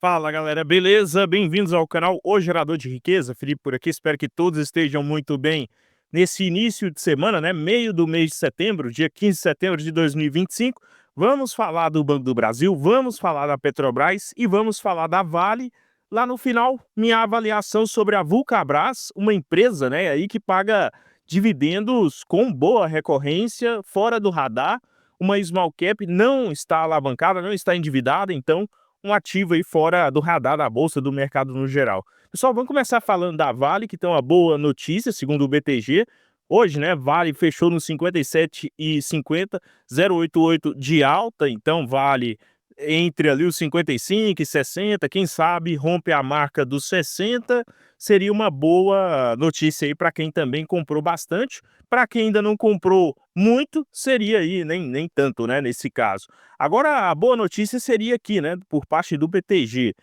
Fala galera, beleza? Bem-vindos ao canal O Gerador de Riqueza. Felipe por aqui, espero que todos estejam muito bem nesse início de semana, né? Meio do mês de setembro, dia 15 de setembro de 2025. Vamos falar do Banco do Brasil, vamos falar da Petrobras e vamos falar da Vale. Lá no final, minha avaliação sobre a Vulcabras, uma empresa, né, aí que paga dividendos com boa recorrência, fora do radar, uma small cap, não está alavancada, não está endividada, então um ativo aí fora do radar da bolsa, do mercado no geral. Pessoal, vamos começar falando da Vale, que tem uma boa notícia, segundo o BTG. Hoje, né, Vale fechou no 57,50, 0,88 de alta, então Vale entre ali os 55 e 60, quem sabe rompe a marca dos 60, seria uma boa notícia aí para quem também comprou bastante. Para quem ainda não comprou muito, seria aí nem tanto, né, nesse caso. Agora, a boa notícia seria aqui, né, por parte do BTG.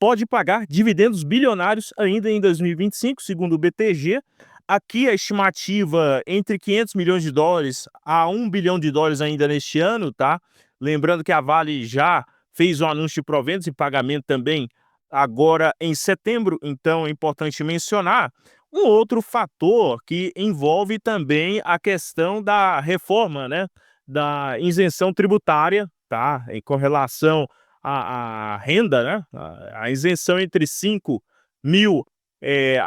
Pode pagar dividendos bilionários ainda em 2025, segundo o BTG. Aqui a estimativa entre 500 milhões de dólares a 1 bilhão de dólares ainda neste ano, tá? Lembrando que a Vale já fez o anúncio de proventos e pagamento também agora em setembro, então é importante mencionar. Um outro fator que envolve também a questão da reforma, né, da isenção tributária, tá? E com relação à renda, né? A isenção entre 5.000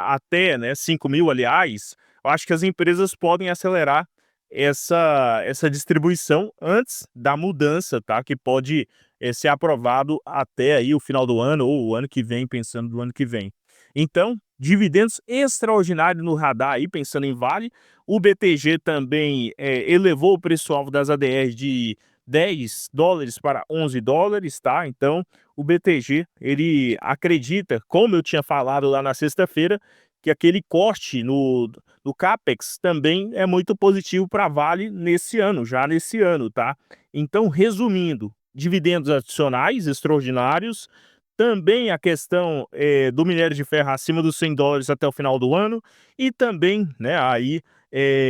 até, né, 5.000, aliás, eu acho que as empresas podem acelerar essa distribuição antes da mudança, tá? Que pode ser aprovado até aí o final do ano ou o ano que vem, pensando no ano que vem. Então, dividendos extraordinários no radar aí, pensando em Vale. O BTG também elevou o preço-alvo das ADRs de 10 dólares para 11 dólares, tá? Então, o BTG, ele acredita, como eu tinha falado lá na sexta-feira, que aquele corte no Capex também é muito positivo para a Vale nesse ano, já nesse ano, tá? Então, resumindo, dividendos adicionais extraordinários, também a questão do minério de ferro acima dos 100 dólares até o final do ano e também, né, aí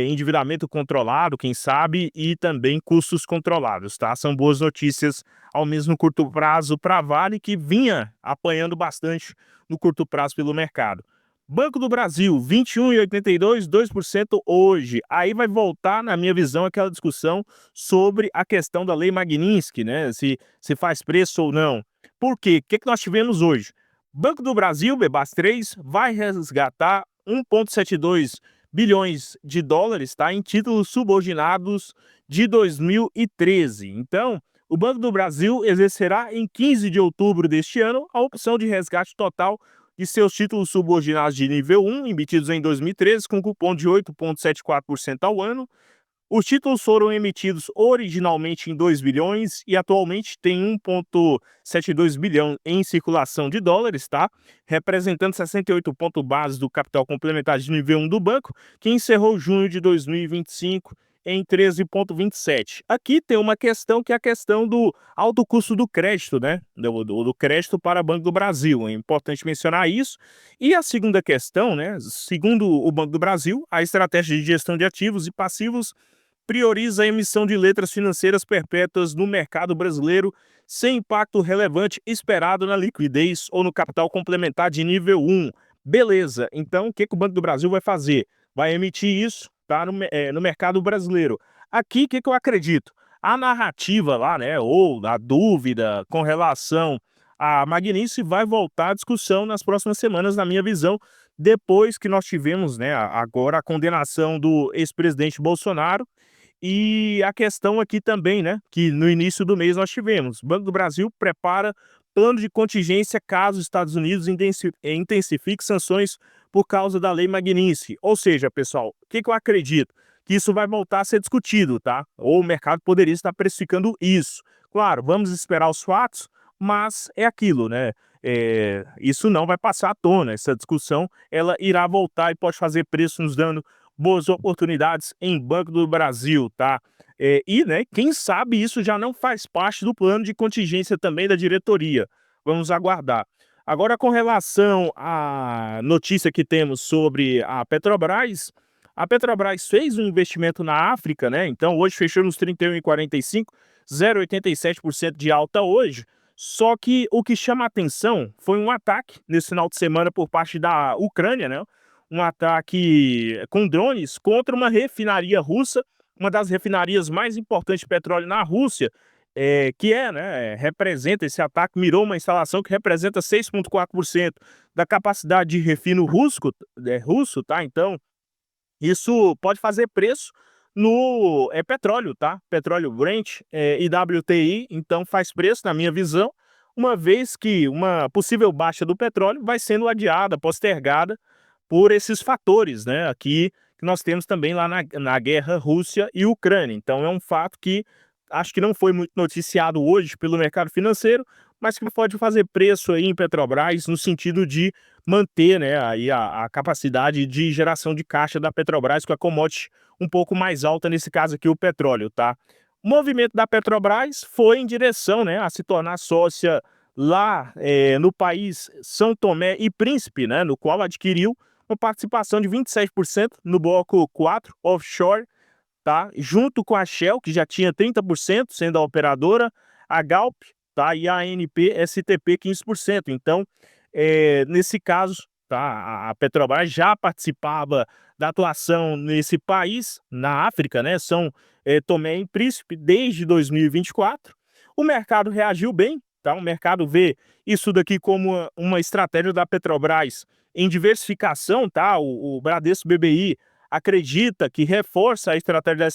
endividamento controlado, quem sabe, e também custos controlados, tá? São boas notícias ao mesmo curto prazo para a Vale, que vinha apanhando bastante no curto prazo pelo mercado. Banco do Brasil, 21,82, 2% hoje. Aí vai voltar, na minha visão, aquela discussão sobre a questão da Lei Magnitsky, né? Se faz preço ou não. Por quê? O que nós tivemos hoje? Banco do Brasil, BBAS3, vai resgatar 1,72 bilhões de dólares, tá? Em títulos subordinados de 2013. Então, o Banco do Brasil exercerá em 15 de outubro deste ano a opção de resgate total de seus títulos subordinados de nível 1, emitidos em 2013, com cupom de 8,74% ao ano. Os títulos foram emitidos originalmente em 2 bilhões e atualmente tem 1,72 bilhão em circulação de dólares, tá? Representando 68 pontos base do capital complementar de nível 1 do banco, que encerrou junho de 2025 em 13,27. Aqui tem uma questão que é a questão do alto custo do crédito, né? Do crédito para Banco do Brasil. É importante mencionar isso. E a segunda questão, né? Segundo o Banco do Brasil, a estratégia de gestão de ativos e passivos prioriza a emissão de letras financeiras perpétuas no mercado brasileiro sem impacto relevante esperado na liquidez ou no capital complementar de nível 1. Beleza, então o que o Banco do Brasil vai fazer? Vai emitir isso, tá, no mercado brasileiro. Aqui, o que eu acredito? A narrativa lá, né, ou a dúvida com relação à Magnitsky vai voltar à discussão nas próximas semanas, na minha visão, depois que nós tivemos, né, agora a condenação do ex-presidente Bolsonaro e a questão aqui também, né, que no início do mês nós tivemos, o Banco do Brasil prepara plano de contingência caso os Estados Unidos intensifique sanções por causa da Lei Magnitsky. Ou seja, pessoal, o que eu acredito? Que isso vai voltar a ser discutido, tá? Ou o mercado poderia estar precificando isso. Claro, vamos esperar os fatos, mas é aquilo, né? Isso não vai passar à tona, essa discussão ela irá voltar e pode fazer preço nos dando boas oportunidades em Banco do Brasil, tá? E, né, quem sabe isso já não faz parte do plano de contingência também da diretoria. Vamos aguardar. Agora, com relação à notícia que temos sobre a Petrobras fez um investimento na África, né? Então, hoje fechou nos 31,45, 0,87% de alta hoje. Só que o que chama a atenção foi um ataque nesse final de semana por parte da Ucrânia, né, um ataque com drones contra uma refinaria russa, uma das refinarias mais importantes de petróleo na Rússia, que né, representa esse ataque, mirou uma instalação que representa 6,4% da capacidade de refino russo, tá? Então, isso pode fazer preço no petróleo, tá? Petróleo Brent, e WTI, então faz preço, na minha visão, uma vez que uma possível baixa do petróleo vai sendo adiada, postergada por esses fatores, né? Aqui que nós temos também lá na guerra Rússia e Ucrânia. Então é um fato que acho que não foi muito noticiado hoje pelo mercado financeiro, mas que pode fazer preço aí em Petrobras no sentido de manter, né, aí a capacidade de geração de caixa da Petrobras com a commodity um pouco mais alta, nesse caso aqui o petróleo, tá? O movimento da Petrobras foi em direção, né, a se tornar sócia lá no país São Tomé e Príncipe, né, no qual adquiriu uma participação de 27% no bloco 4 offshore, tá? Junto com a Shell, que já tinha 30%, sendo a operadora, a Galp, tá? E a ANP STP 15%. Então, nesse caso, tá? A Petrobras já participava da atuação nesse país, na África, né? São Tomé e Príncipe, desde 2024. O mercado reagiu bem, tá? O mercado vê isso daqui como uma estratégia da Petrobras em diversificação, tá? O Bradesco BBI acredita que reforça a estratégia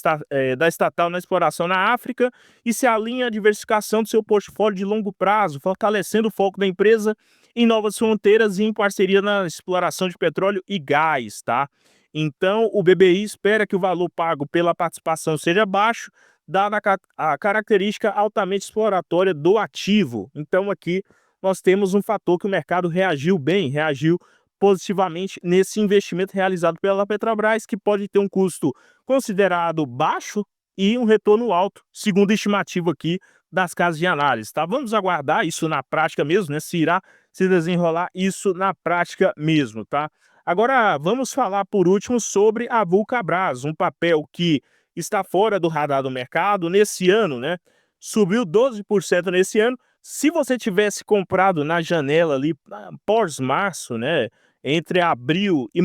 da estatal na exploração na África e se alinha à diversificação do seu portfólio de longo prazo, fortalecendo o foco da empresa em novas fronteiras e em parceria na exploração de petróleo e gás, tá? Então, o BBI espera que o valor pago pela participação seja baixo, dada a característica altamente exploratória do ativo. Então, aqui nós temos um fator que o mercado reagiu bem, reagiu positivamente nesse investimento realizado pela Petrobras, que pode ter um custo considerado baixo e um retorno alto, segundo a estimativa aqui das casas de análise, tá? Vamos aguardar isso na prática mesmo, né? Se irá se desenrolar isso na prática mesmo, tá? Agora, vamos falar por último sobre a Vulcabras, um papel que está fora do radar do mercado nesse ano, né? Subiu 12% nesse ano. Se você tivesse comprado na janela ali pós-março, né? Entre abril e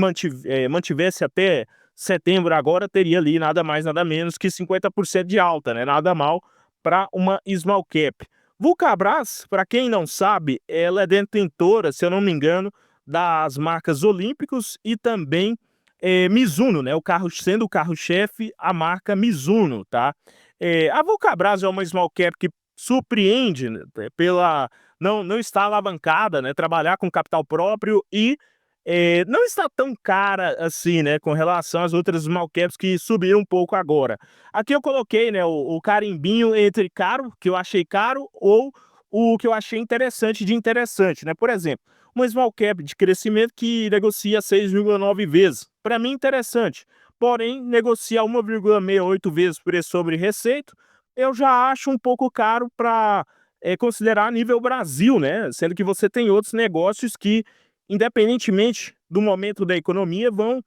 mantivesse até setembro agora, teria ali nada mais, nada menos que 50% de alta, né? Nada mal para uma small cap. Vulcabras, para quem não sabe, ela é detentora, se eu não me engano, das marcas Olímpicos e também Mizuno, né? Sendo o carro-chefe a marca Mizuno, tá? A Vulcabras é uma small cap que surpreende, né, pela não estar alavancada, né? Trabalhar com capital próprio e não está tão cara assim, né, com relação às outras small caps que subiram um pouco agora. Aqui eu coloquei, né, o carimbinho entre caro, que eu achei caro, ou o que eu achei interessante de interessante, né? Por exemplo, uma small cap de crescimento que negocia 6,9 vezes. Para mim, interessante. Porém, negociar 1,68 vezes preço sobre receita, eu já acho um pouco caro para considerar nível Brasil, né? Sendo que você tem outros negócios que, independentemente do momento da economia, vão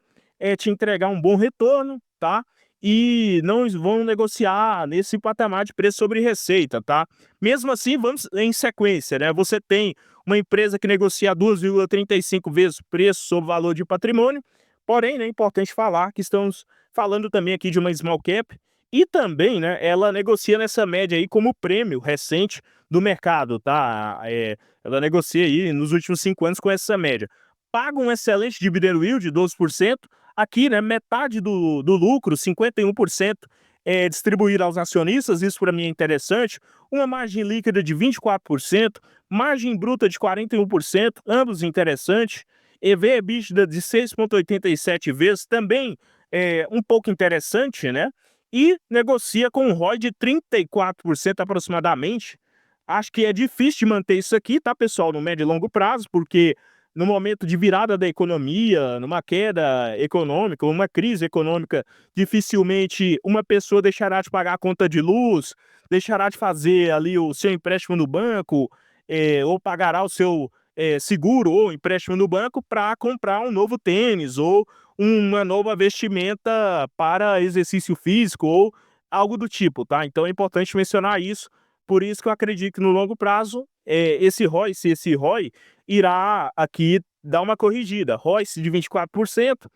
te entregar um bom retorno, tá? E não vão negociar nesse patamar de preço sobre receita, tá? Mesmo assim, vamos em sequência, né? Você tem uma empresa que negocia 2,35 vezes preço sobre valor de patrimônio, porém, né, é importante falar que estamos falando também aqui de uma small cap e também, né, ela negocia nessa média aí como prêmio recente do mercado, tá? Ela negocia aí nos últimos 5 anos com essa média. Paga um excelente dividend yield de 12%. Aqui, né, metade do lucro, 51%, é distribuído aos acionistas. Isso para mim é interessante. Uma margem líquida de 24%, margem bruta de 41%, ambos interessantes. EV/EBITDA de 6,87 vezes, também um pouco interessante, né? E negocia com um ROI de 34% aproximadamente. Acho que é difícil de manter isso aqui, tá, pessoal, no médio e longo prazo, porque no momento de virada da economia, numa queda econômica, uma crise econômica, dificilmente uma pessoa deixará de pagar a conta de luz, deixará de fazer ali o seu empréstimo no banco, ou pagará o seu seguro ou empréstimo no banco para comprar um novo tênis ou uma nova vestimenta para exercício físico ou algo do tipo, tá? Então é importante mencionar isso. Por isso que eu acredito que no longo prazo esse ROI, se esse ROI irá aqui dar uma corrigida. ROI de 24%.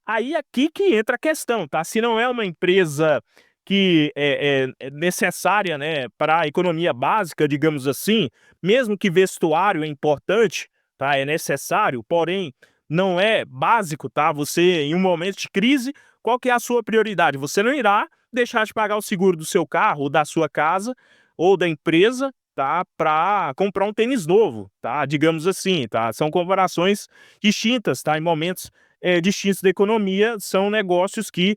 Aí aqui que entra a questão, tá? Se não é uma empresa que é necessária, né, para a economia básica, digamos assim, mesmo que vestuário é importante, tá? É necessário, porém não é básico, tá? Você, em um momento de crise, qual que é a sua prioridade? Você não irá deixar de pagar o seguro do seu carro, ou da sua casa, ou da empresa, tá? Para comprar um tênis novo, tá? Digamos assim, tá? São comparações distintas, tá? Em momentos distintos da economia, são negócios que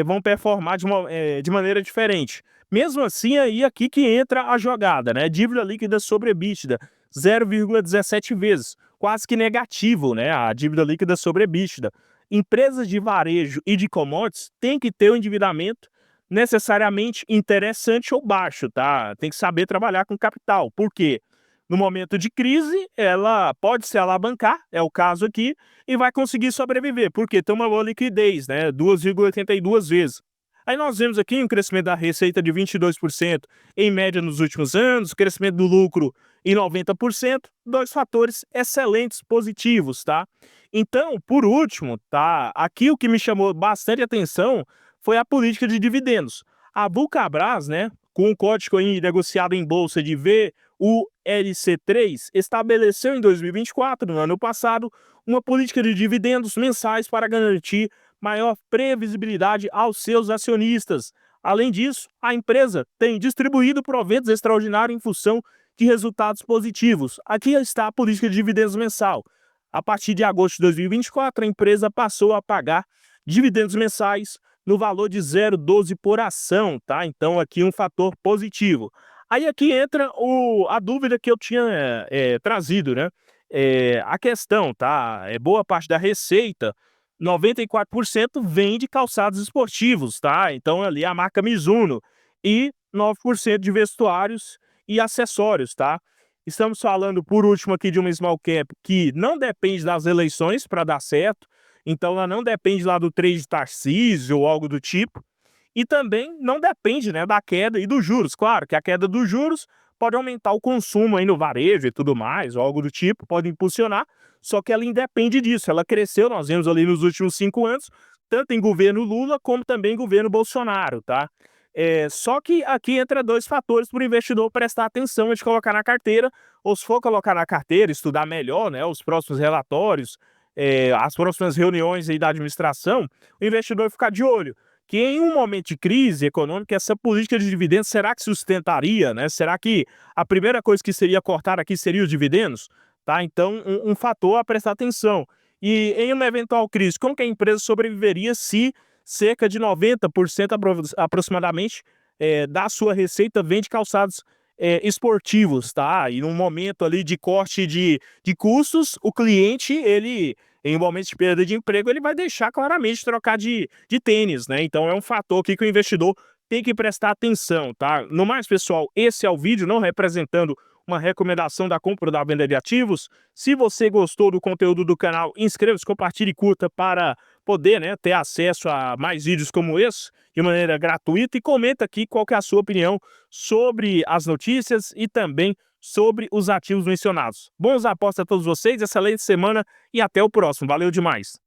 vão performar de maneira diferente. Mesmo assim, aí aqui que entra a jogada, né? Dívida líquida sobre EBITDA, 0,17 vezes, quase que negativo, né? A dívida líquida sobre EBITDA. Empresas de varejo e de commodities têm que ter um endividamento necessariamente interessante ou baixo, tá? Tem que saber trabalhar com capital. Por quê? No momento de crise, ela pode se alavancar, é o caso aqui, e vai conseguir sobreviver, porque tem uma boa liquidez, né? 2,82 vezes. Aí nós vemos aqui um crescimento da receita de 22% em média nos últimos anos, crescimento do lucro em 90%, dois fatores excelentes, positivos, tá? Então, por último, tá? Aqui o que me chamou bastante atenção foi a política de dividendos. A Vulcabras, né, com o código aí negociado em bolsa de VULC3, estabeleceu em 2024, no ano passado, uma política de dividendos mensais para garantir maior previsibilidade aos seus acionistas. Além disso, a empresa tem distribuído proventos extraordinários em função de resultados positivos. Aqui está a política de dividendos mensal. A partir de agosto de 2024, a empresa passou a pagar dividendos mensais no valor de 0,12 por ação, tá? Então aqui um fator positivo. Aí aqui entra a dúvida que eu tinha trazido, né? A questão, tá? Boa parte da receita, 94% vem de calçados esportivos, tá? Então ali a marca Mizuno e 9% de vestuários e acessórios, tá? Estamos falando, por último, aqui de uma small cap que não depende das eleições para dar certo, então ela não depende lá do trade Tarcísio ou algo do tipo, e também não depende, né, da queda e dos juros. Claro que a queda dos juros pode aumentar o consumo aí no varejo e tudo mais, ou algo do tipo, pode impulsionar, só que ela independe disso. Ela cresceu, nós vemos ali nos últimos 5 anos, tanto em governo Lula como também em governo Bolsonaro, tá? Só que aqui entra dois fatores para o investidor prestar atenção antes de colocar na carteira, ou se for colocar na carteira, estudar melhor, né, os próximos relatórios, as próximas reuniões aí da administração, o investidor ficar de olho que em um momento de crise econômica, essa política de dividendos, será que sustentaria, né? Será que a primeira coisa que seria cortar aqui seria os dividendos? Tá? Então, um fator a prestar atenção. E em uma eventual crise, como que a empresa sobreviveria se cerca de 90% aproximadamente da sua receita vem de calçados esportivos, tá? E num momento ali de corte de custos, o cliente, ele em um momento de perda de emprego, ele vai deixar claramente trocar de tênis, né? Então é um fator aqui que o investidor tem que prestar atenção, tá? No mais, pessoal, esse é o vídeo, não representando uma recomendação da compra ou da venda de ativos. Se você gostou do conteúdo do canal, inscreva-se, compartilhe e curta para poder, né, ter acesso a mais vídeos como esse de maneira gratuita e comenta aqui qual que é a sua opinião sobre as notícias e também sobre os ativos mencionados. Bons apostas a todos vocês, excelente semana e até o próximo. Valeu demais!